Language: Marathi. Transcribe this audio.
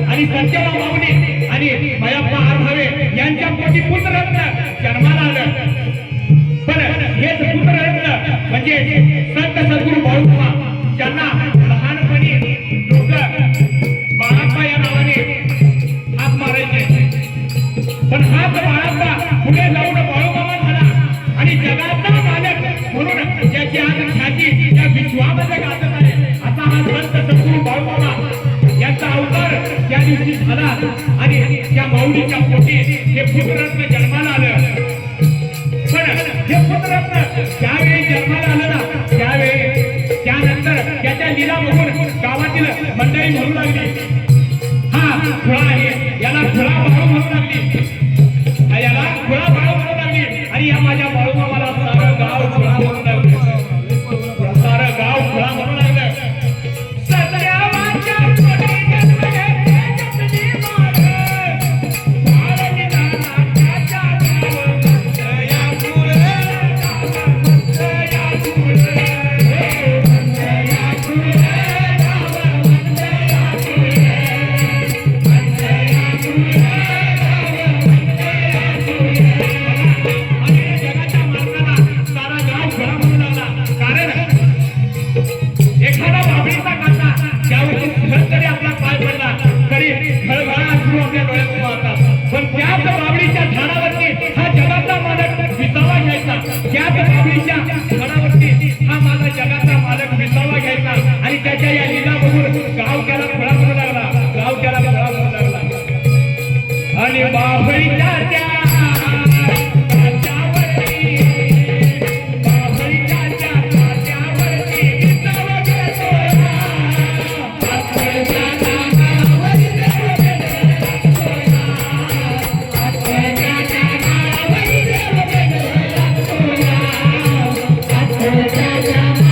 आणि सत्यराव माऊली आणि मयप्पा आरभावे यांच्या पोटी पुत्ररत्न जन्माला आलं. पण हेच पुत्ररत्न म्हणजे संत सद्गुरू बाळूप्पा, ज्यांना लहानपणी लोक बाळाप्पा या नावाने हाक मारायचे. पण हाच बाळाप्पा पुढे जाऊन बाळूमामा झाला आणि जगाचा मालक म्हणून ज्याची आज ख्याती या विश्वामध्ये गाजत आहे असा हा संत सद्गुरू बाळूमामा यांचा अवतार त्या दिवशी झाला. आणि त्या माऊलीच्या पोटी हे पुत्ररत्न जन्माला आलं. पण हे पुत्ररत्न ज्यावेळी जन्माला आलं ना त्यावेळी त्यानंतर त्याच्या लीला बघून गावातील मंडळी म्हणू लागली